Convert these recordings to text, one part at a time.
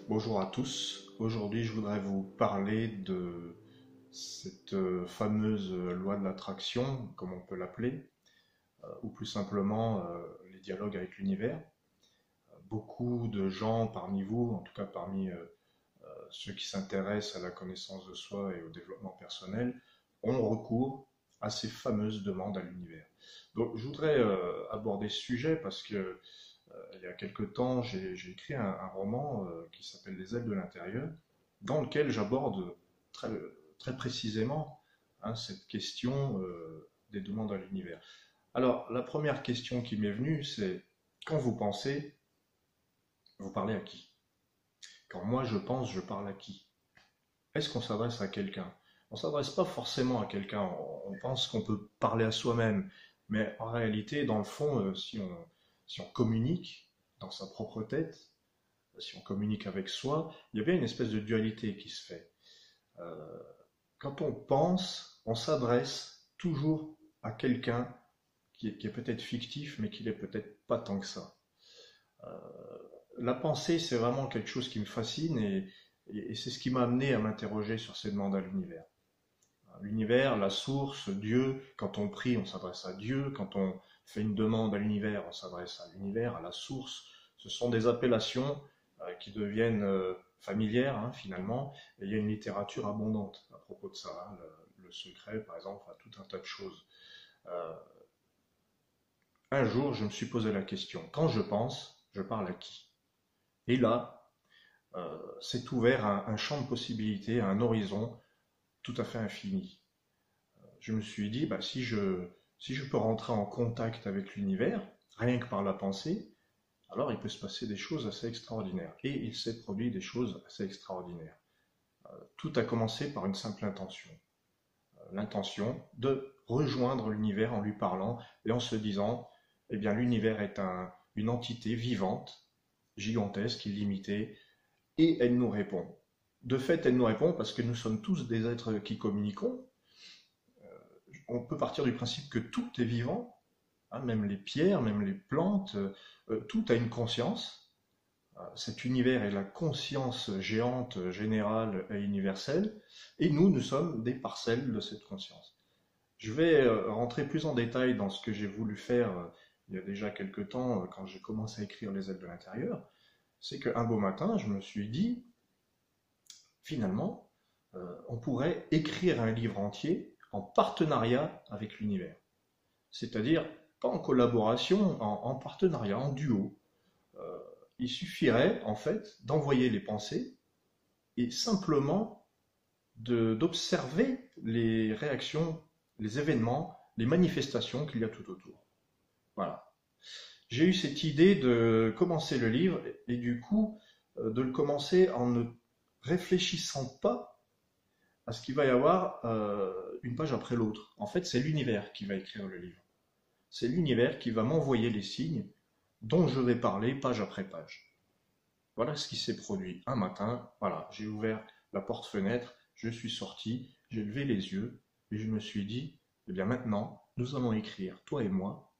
Bonjour à tous. Aujourd'hui, je voudrais vous parler de cette fameuse loi de l'attraction, comme on peut l'appeler, ou plus simplement les dialogues avec l'univers. Beaucoup de gens parmi vous, en tout cas parmi ceux qui s'intéressent à la connaissance de soi et au développement personnel, ont recours à ces fameuses demandes à l'univers. Donc, je voudrais aborder ce sujet parce que il y a quelque temps, j'ai écrit un roman qui s'appelle Les ailes de l'intérieur, dans lequel j'aborde très, très précisément cette question des demandes à l'univers. Alors, la première question qui m'est venue, c'est quand vous pensez, vous parlez à qui? Quand moi je pense, je parle à qui? Est-ce qu'on s'adresse à quelqu'un? On ne s'adresse pas forcément à quelqu'un, on pense qu'on peut parler à soi-même, mais en réalité, dans le fond, si on communique dans sa propre tête, si on communique avec soi, il y a bien une espèce de dualité qui se fait. Euh, Quand on pense, on s'adresse toujours à quelqu'un qui est peut-être fictif, mais qui l'est peut-être pas tant que ça. Euh, la pensée, c'est vraiment quelque chose qui me fascine et c'est ce qui m'a amené à m'interroger sur ces demandes à l'univers. L'univers, la source, Dieu, quand on prie, on s'adresse à Dieu, quand on fait une demande à l'univers, on s'adresse à l'univers, à la source. Ce sont des appellations qui deviennent familières finalement, et il y a une littérature abondante à propos de ça. Le secret, par exemple, tout un tas de choses. Euh, un jour, je me suis posé la question, quand je pense, je parle à qui? Et là, s'est ouvert un champ de possibilités, un horizon tout à fait infini. Je me suis dit, bah, si je peux rentrer en contact avec l'univers, rien que par la pensée, alors il peut se passer des choses assez extraordinaires. Et il s'est produit des choses assez extraordinaires. Tout a commencé par une simple intention. L'intention de rejoindre l'univers en lui parlant et en se disant, eh bien l'univers est une entité vivante, gigantesque, illimitée, et elle nous répond. De fait, elle nous répond parce que nous sommes tous des êtres qui communiquons. On peut partir du principe que tout est vivant, même les pierres, même les plantes, tout a une conscience. Cet univers est la conscience géante, générale et universelle, et nous sommes des parcelles de cette conscience. Je vais rentrer plus en détail dans ce que j'ai voulu faire il y a déjà quelque temps, quand j'ai commencé à écrire Les ailes de l'intérieur. C'est qu'un beau matin, je me suis dit, finalement, on pourrait écrire un livre entier en partenariat avec l'univers. C'est-à-dire pas en collaboration, en partenariat, en duo. Euh, il suffirait en fait d'envoyer les pensées et simplement d'observer les réactions, les événements, les manifestations qu'il y a tout autour. Voilà. J'ai eu cette idée de commencer le livre et du coup de le commencer en ne réfléchissant pas à ce qu'il va y avoir une page après l'autre. En fait, c'est l'univers qui va écrire le livre. C'est l'univers qui va m'envoyer les signes dont je vais parler page après page. Voilà ce qui s'est produit. Un matin, voilà, j'ai ouvert la porte-fenêtre, je suis sorti, j'ai levé les yeux et je me suis dit, eh bien maintenant, nous allons écrire, toi et moi,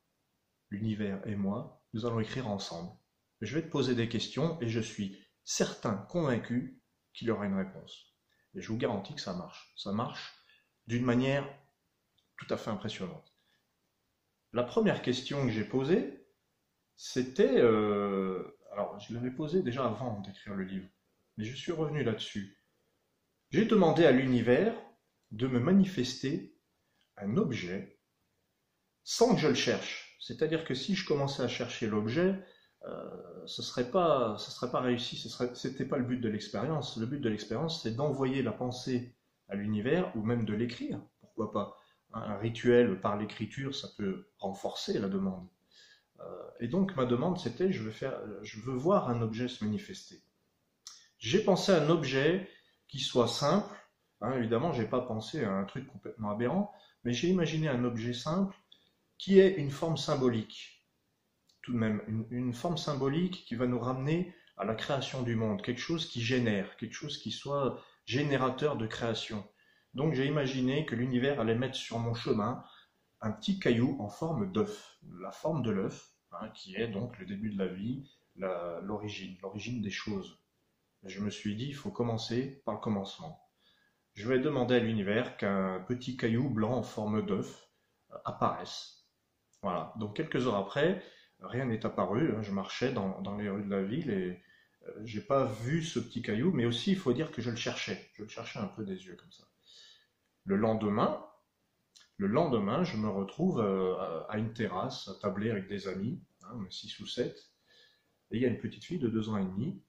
l'univers et moi, nous allons écrire ensemble. Je vais te poser des questions et je suis certain, convaincu qu'il y aura une réponse. Et je vous garantis que ça marche. Ça marche d'une manière tout à fait impressionnante. La première question que j'ai posée, c'était... alors, je l'avais posée déjà avant d'écrire le livre, mais je suis revenu là-dessus. J'ai demandé à l'univers de me manifester un objet sans que je le cherche. C'est-à-dire que si je commençais à chercher l'objet, ce serait pas réussi, c'était pas le but de l'expérience. Le but de l'expérience, c'est d'envoyer la pensée à l'univers ou même de l'écrire. Pourquoi pas? Un rituel par l'écriture, ça peut renforcer la demande. Et donc ma demande, c'était, je veux voir un objet se manifester. J'ai pensé à un objet qui soit simple. Évidemment, j'ai pas pensé à un truc complètement aberrant, mais j'ai imaginé un objet simple qui ait une forme symbolique. Tout de même, une forme symbolique qui va nous ramener à la création du monde, quelque chose qui génère, quelque chose qui soit générateur de création. Donc j'ai imaginé que l'univers allait mettre sur mon chemin un petit caillou en forme d'œuf, la forme de l'œuf, qui est donc le début de la vie, l'origine des choses. Je me suis dit, il faut commencer par le commencement. Je vais demander à l'univers qu'un petit caillou blanc en forme d'œuf apparaisse. Voilà. Donc quelques heures après, rien n'est apparu. Je marchais dans les rues de la ville et j'ai pas vu ce petit caillou, mais aussi il faut dire que je le cherchais. Je le cherchais un peu des yeux comme ça. Le lendemain, je me retrouve à une terrasse, à tabler avec des amis, on est 6 ou 7, et il y a une petite fille de 2 ans et demi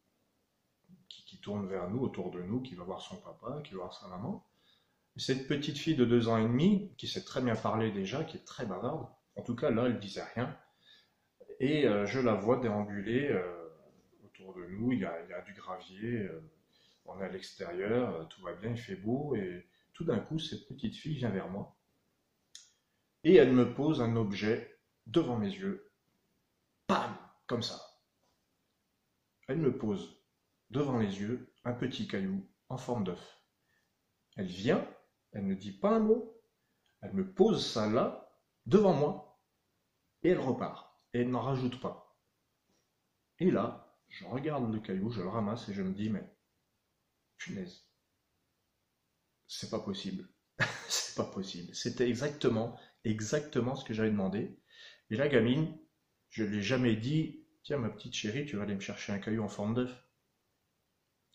qui tourne vers nous, autour de nous, qui va voir son papa, qui va voir sa maman. Et cette petite fille de 2 ans et demi, qui sait très bien parler déjà, qui est très bavarde, en tout cas là, elle disait rien, et je la vois déambuler autour de nous, il y a du gravier, on est à l'extérieur, tout va bien, il fait beau, et tout d'un coup, cette petite fille vient vers moi, et elle me pose un objet devant mes yeux, pam, comme ça. Elle me pose devant les yeux un petit caillou en forme d'œuf. Elle vient, elle ne dit pas un mot, elle me pose ça là, devant moi, et elle repart. Et elle n'en rajoute pas. Et là, je regarde le caillou, je le ramasse et je me dis, mais punaise, c'est pas possible. C'est pas possible. C'était exactement ce que j'avais demandé. Et la gamine, je ne lui ai jamais dit, tiens ma petite chérie, tu vas aller me chercher un caillou en forme d'œuf.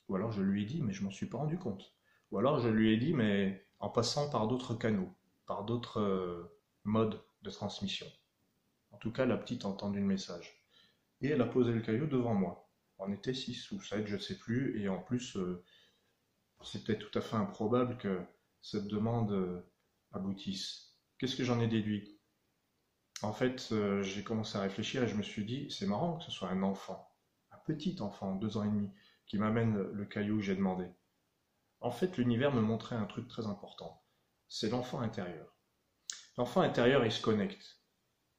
Ou alors je lui ai dit, mais je m'en suis pas rendu compte. Ou alors je lui ai dit, mais en passant par d'autres canaux, par d'autres modes de transmission. En tout cas, la petite a entendu le message. Et elle a posé le caillou devant moi. On était 6 ou 7, je ne sais plus, et en plus, c'était tout à fait improbable que cette demande aboutisse. Qu'est-ce que j'en ai déduit? En fait, j'ai commencé à réfléchir et je me suis dit, c'est marrant que ce soit un enfant, un petit enfant, 2 ans et demi, qui m'amène le caillou que j'ai demandé. En fait, l'univers me montrait un truc très important. C'est l'enfant intérieur. L'enfant intérieur, il se connecte.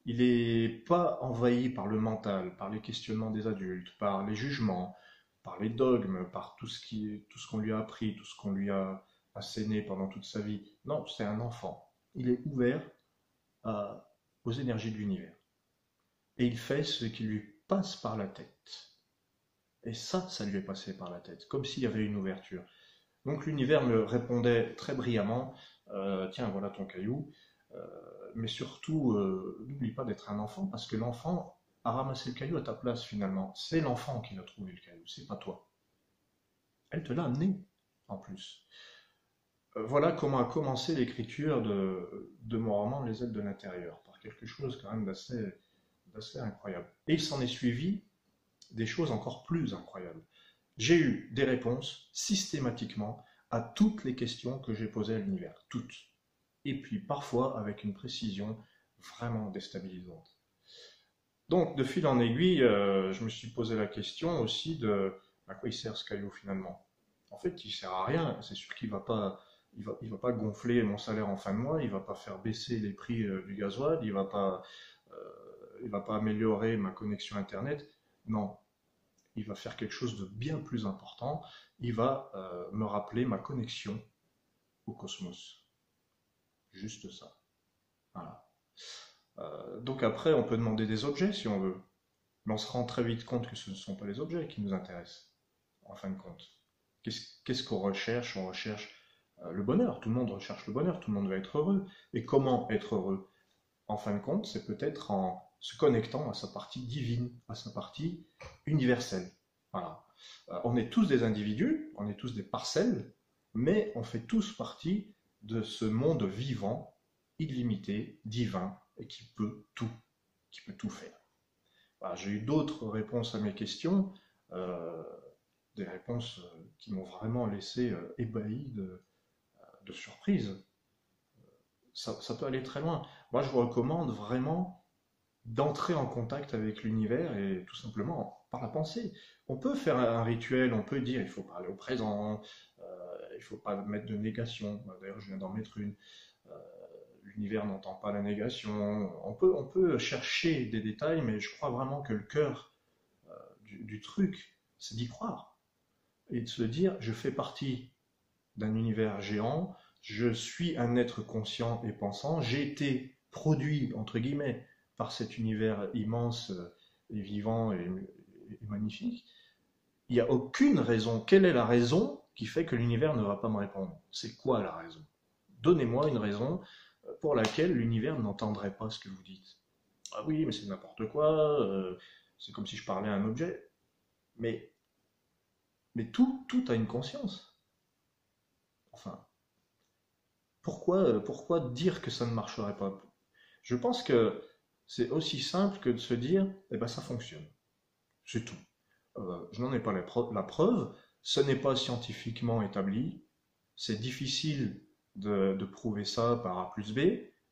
Il n'est pas envahi par le mental, par les questionnements des adultes, par les jugements, par les dogmes, par tout ce qu'on lui a appris, tout ce qu'on lui a asséné pendant toute sa vie. Non, c'est un enfant. Il est ouvert aux énergies de l'univers. Et il fait ce qui lui passe par la tête. Et ça lui est passé par la tête, comme s'il y avait une ouverture. Donc l'univers me répondait très brillamment, tiens, voilà ton caillou, mais surtout, n'oublie pas d'être un enfant, parce que l'enfant a ramassé le caillou à ta place finalement. C'est l'enfant qui a trouvé le caillou, c'est pas toi. Elle te l'a amené, en plus. Voilà comment a commencé l'écriture de mon roman Les ailes de l'intérieur, par quelque chose quand même d'assez incroyable. Et il s'en est suivi des choses encore plus incroyables. J'ai eu des réponses systématiquement à toutes les questions que j'ai posées à l'univers, toutes. Et puis parfois avec une précision vraiment déstabilisante. Donc de fil en aiguille, je me suis posé la question aussi de à quoi il sert ce caillou finalement. En fait, il sert à rien. C'est sûr qu'il il va pas gonfler mon salaire en fin de mois, il va pas faire baisser les prix du gasoil, il va pas améliorer ma connexion internet. Non, il va faire quelque chose de bien plus important. Il va me rappeler ma connexion au cosmos. Juste ça. Voilà. Donc après, on peut demander des objets si on veut. Mais on se rend très vite compte que ce ne sont pas les objets qui nous intéressent, en fin de compte. Qu'est-ce qu'on recherche? On recherche le bonheur. Tout le monde recherche le bonheur, tout le monde va être heureux. Et comment être heureux? En fin de compte, c'est peut-être en se connectant à sa partie divine, à sa partie universelle. Voilà. On est tous des individus, on est tous des parcelles, mais on fait tous partie de ce monde vivant, illimité, divin, et qui peut tout faire. Voilà, j'ai eu d'autres réponses à mes questions, des réponses qui m'ont vraiment laissé ébahi de surprise. Ça peut aller très loin. Moi, je vous recommande vraiment d'entrer en contact avec l'univers et tout simplement par la pensée. On peut faire un rituel, on peut dire il faut parler au présent, il ne faut pas mettre de négation. D'ailleurs, je viens d'en mettre une. L'univers n'entend pas la négation. On peut chercher des détails, mais je crois vraiment que le cœur du truc, c'est d'y croire et de se dire je fais partie d'un univers géant, je suis un être conscient et pensant, j'ai été produit, entre guillemets, par cet univers immense et vivant et magnifique, Il n'y a aucune raison. Quelle est la raison qui fait que l'univers ne va pas me répondre? C'est quoi la raison? Donnez-moi une raison pour laquelle l'univers n'entendrait pas ce que vous dites. Ah oui, mais c'est n'importe quoi, c'est comme si je parlais à un objet. Mais, mais tout a une conscience. Enfin, pourquoi dire que ça ne marcherait pas? Je pense que c'est aussi simple que de se dire, eh ben ça fonctionne. C'est tout. Je n'en ai pas la preuve, ce n'est pas scientifiquement établi, c'est difficile de prouver ça par A plus B,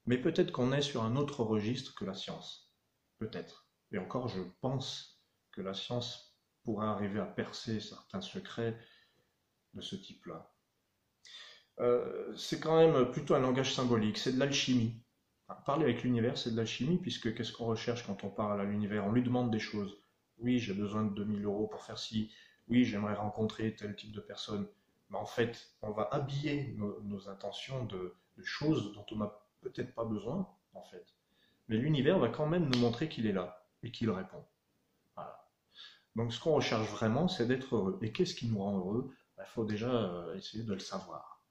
mais peut-être qu'on est sur un autre registre que la science. Peut-être. Et encore, je pense que la science pourrait arriver à percer certains secrets de ce type-là. C'est quand même plutôt un langage symbolique, c'est de l'alchimie. Parler avec l'univers, c'est de l'alchimie, puisque qu'est-ce qu'on recherche quand on parle à l'univers? On lui demande des choses. Oui, j'ai besoin de 2 000 € pour faire ci. Oui, j'aimerais rencontrer tel type de personne. Mais en fait, on va habiller nos intentions de choses dont on n'a peut-être pas besoin, en fait. Mais l'univers va quand même nous montrer qu'il est là et qu'il répond. Voilà. Donc ce qu'on recherche vraiment, c'est d'être heureux. Et qu'est-ce qui nous rend heureux? Il faut déjà essayer de le savoir.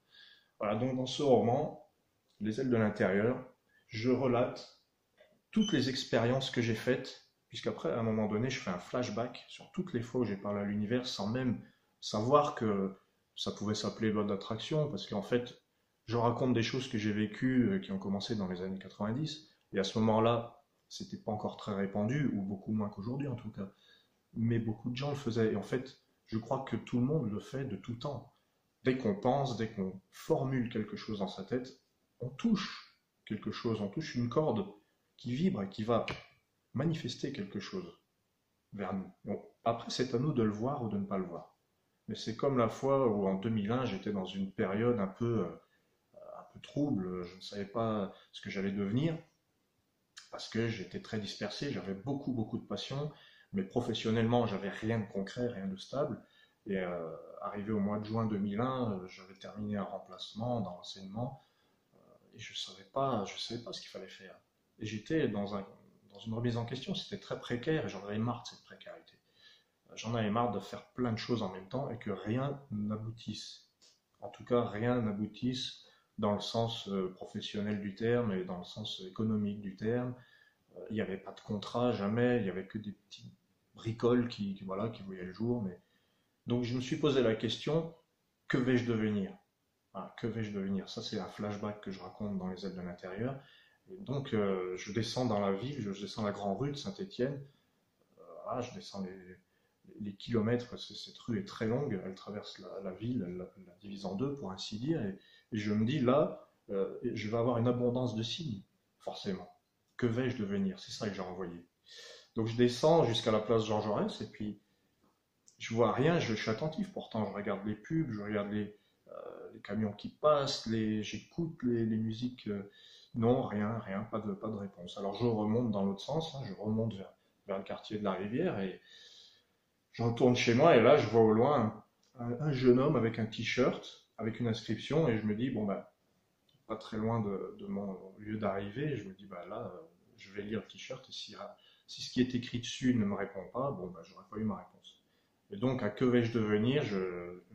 Voilà, donc dans ce roman, Les ailes de l'intérieur, je relate toutes les expériences que j'ai faites, puisqu'après, à un moment donné, je fais un flashback sur toutes les fois où j'ai parlé à l'univers sans même savoir que ça pouvait s'appeler loi d'attraction, parce qu'en fait, je raconte des choses que j'ai vécues qui ont commencé dans les années 90, et à ce moment-là, c'était pas encore très répandu, ou beaucoup moins qu'aujourd'hui en tout cas, mais beaucoup de gens le faisaient, et en fait, je crois que tout le monde le fait de tout temps. Dès qu'on pense, dès qu'on formule quelque chose dans sa tête, on touche quelque chose, on touche une corde qui vibre et qui va manifester quelque chose vers nous. Bon, après, c'est à nous de le voir ou de ne pas le voir. Mais c'est comme la fois où en 2001, j'étais dans une période un peu trouble, je ne savais pas ce que j'allais devenir, parce que j'étais très dispersé, j'avais beaucoup de passion, mais professionnellement, j'avais rien de concret, rien de stable. Et arrivé au mois de juin 2001, j'avais terminé un remplacement dans l'enseignement, et je savais pas ce qu'il fallait faire. Et j'étais dans une remise en question, c'était très précaire, et j'en avais marre de cette précarité. J'en avais marre de faire plein de choses en même temps et que rien n'aboutisse. En tout cas, rien n'aboutisse dans le sens professionnel du terme et dans le sens économique du terme. Il n'y avait pas de contrat, jamais, il n'y avait que des petites bricoles qui voyaient le jour. Mais... Donc je me suis posé la question, que vais-je devenir? Voilà, que vais-je devenir? Ça, c'est un flashback que je raconte dans Les ailes de l'intérieur. Et donc je descends dans la ville, je descends la grande rue de Saint-Étienne. Voilà, je descends les kilomètres, cette rue est très longue, elle traverse la ville, elle la divise en deux pour ainsi dire, et je me dis là, je vais avoir une abondance de signes, forcément. Que vais-je devenir? C'est ça que j'ai envoyé. Donc je descends jusqu'à la place Jean Jaurès, et puis je vois rien, je suis attentif pourtant, je regarde les pubs, je regarde les camions qui passent, j'écoute les musiques, non, rien, pas de réponse. Alors je remonte dans l'autre sens, hein, je remonte vers le quartier de la Rivière, et je retourne chez moi et là, je vois au loin un jeune homme avec un t-shirt, avec une inscription, et je me dis, bon, bah, pas très loin de mon lieu d'arrivée, je me dis, bah là, je vais lire le t-shirt, et si ce qui est écrit dessus ne me répond pas, bon, bah, j'aurais pas eu ma réponse. Et donc, à que vais-je devenir,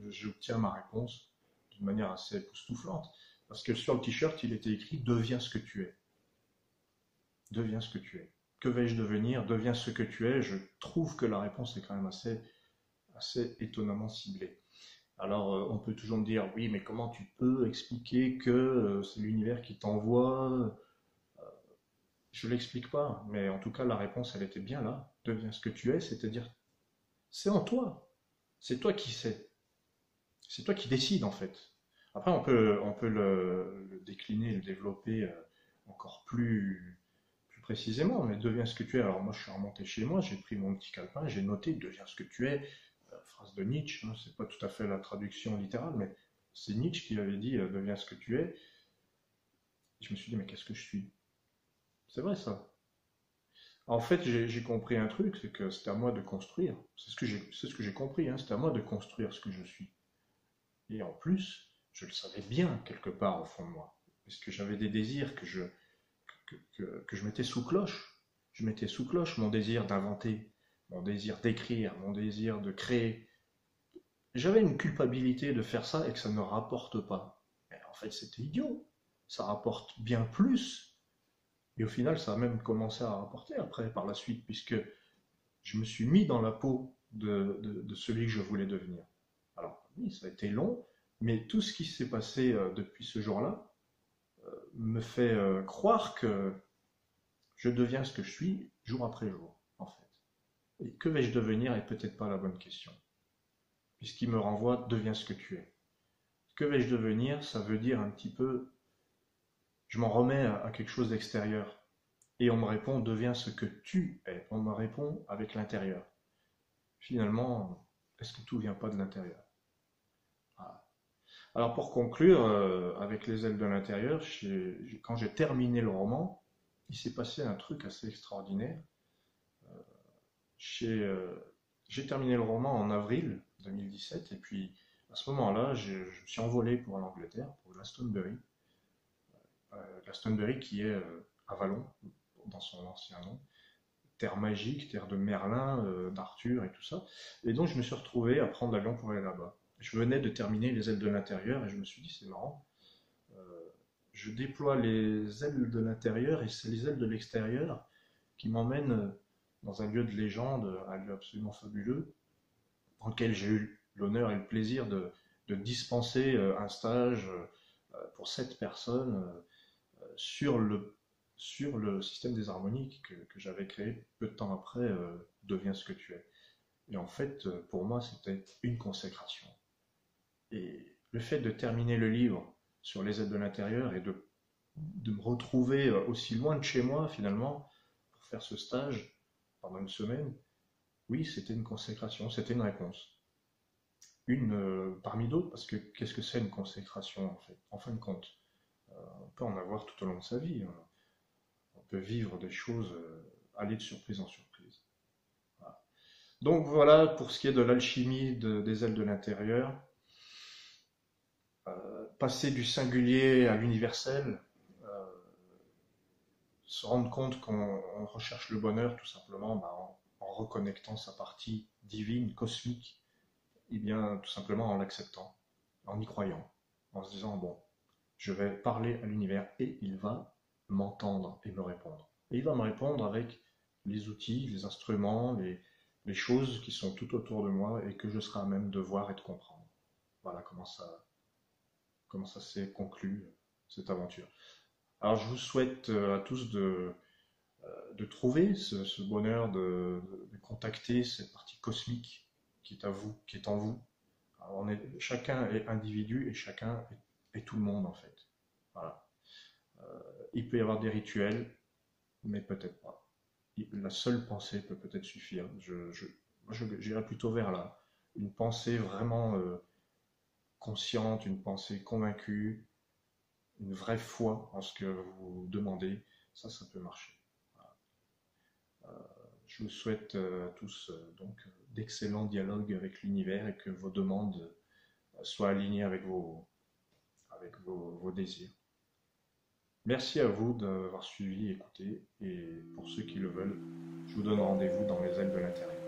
j'obtiens ma réponse d'une manière assez époustouflante. Parce que sur le t-shirt, il était écrit, deviens ce que tu es. Deviens ce que tu es. Que vais-je devenir? Deviens ce que tu es. Je trouve que la réponse est quand même assez étonnamment ciblée. Alors, on peut toujours me dire, oui, mais comment tu peux expliquer que c'est l'univers qui t'envoie? Je ne l'explique pas, mais en tout cas, la réponse, elle était bien là. Deviens ce que tu es, c'est-à-dire, c'est en toi. C'est toi qui sais. C'est toi qui décides, en fait. Après, on peut le décliner, le développer encore plus précisément, mais deviens ce que tu es. Alors moi, je suis remonté chez moi, j'ai pris mon petit calepin, j'ai noté deviens ce que tu es, phrase de Nietzsche, hein, c'est pas tout à fait la traduction littérale, mais c'est Nietzsche qui avait dit deviens ce que tu es. Et je me suis dit, mais qu'est-ce que je suis? C'est vrai ça. En fait, j'ai compris un truc, c'est que c'est à moi de construire. C'est ce que j'ai compris, hein, c'est à moi de construire ce que je suis. Et en plus, je le savais bien quelque part au fond de moi, parce que j'avais des désirs que je mettais sous cloche. Je mettais sous cloche mon désir d'inventer, mon désir d'écrire, mon désir de créer. j'avais une culpabilité de faire ça et que ça ne rapporte pas. Mais en fait, c'était idiot. Ça rapporte bien plus. Et au final, ça a même commencé à rapporter après, par la suite, puisque je me suis mis dans la peau de celui que je voulais devenir. Alors, oui, ça a été long, mais tout ce qui s'est passé depuis ce jour-là me fait croire que je deviens ce que je suis jour après jour, en fait. Et que vais-je devenir est peut-être pas la bonne question, puisqu'il me renvoie deviens ce que tu es. Que vais-je devenir? Ça veut dire un petit peu, je m'en remets à quelque chose d'extérieur. Et on me répond deviens ce que tu es. On me répond avec l'intérieur. Finalement, est-ce que tout vient pas de l'intérieur? Voilà. Alors pour conclure, avec les ailes de l'intérieur, quand j'ai terminé le roman, il s'est passé un truc assez extraordinaire. J'ai euh, j'ai terminé le roman en avril 2017 et puis à ce moment-là, je me suis envolé pour l'Angleterre, pour Glastonbury. Glastonbury qui est à Vallon, dans son ancien nom. Terre magique, terre de Merlin, d'Arthur et tout ça. Et donc je me suis retrouvé à prendre l'avion pour aller là-bas. Je venais de terminer les ailes de l'intérieur et je me suis dit c'est marrant, je déploie les ailes de l'intérieur et c'est les ailes de l'extérieur qui m'emmènent dans un lieu de légende, un lieu absolument fabuleux, dans lequel j'ai eu l'honneur et le plaisir de dispenser un stage pour 7 personnes sur le système des harmoniques que j'avais créé peu de temps après Deviens ce que tu es. Et en fait, pour moi, c'était une consécration. Et le fait de terminer le livre sur les aides de l'intérieur et de me retrouver aussi loin de chez moi, finalement, pour faire ce stage pendant une semaine, oui, c'était une consécration, c'était une réponse. Une parmi d'autres, parce que qu'est-ce que c'est une consécration en fait? En fin de compte, on peut en avoir tout au long de sa vie, hein. On peut vivre des choses, aller de surprise en surprise. Voilà. Donc voilà pour ce qui est de l'alchimie des ailes de l'intérieur. Passer du singulier à l'universel, euh, se rendre compte qu'on recherche le bonheur tout simplement en reconnectant sa partie divine, cosmique, et bien tout simplement en l'acceptant, en y croyant, en se disant bon, je vais parler à l'univers et il va m'entendre et me répondre. Et il va me répondre avec les outils, les instruments, les choses qui sont tout autour de moi et que je serai à même de voir et de comprendre. Voilà comment ça s'est conclu, cette aventure. Alors je vous souhaite à tous de trouver ce bonheur de contacter cette partie cosmique qui est à vous, qui est en vous. Alors chacun est individu et chacun est tout le monde en fait. Voilà. Il peut y avoir des rituels, mais peut-être pas. La seule pensée peut peut-être suffire. J'irais plutôt vers là. Une pensée vraiment consciente, une pensée convaincue, une vraie foi en ce que vous demandez, ça peut marcher. Voilà. Je vous souhaite à tous donc d'excellents dialogues avec l'univers et que vos demandes soient alignées avec vos désirs. Merci à vous d'avoir suivi, écouté, et pour ceux qui le veulent, je vous donne rendez-vous dans les ailes de l'intérieur.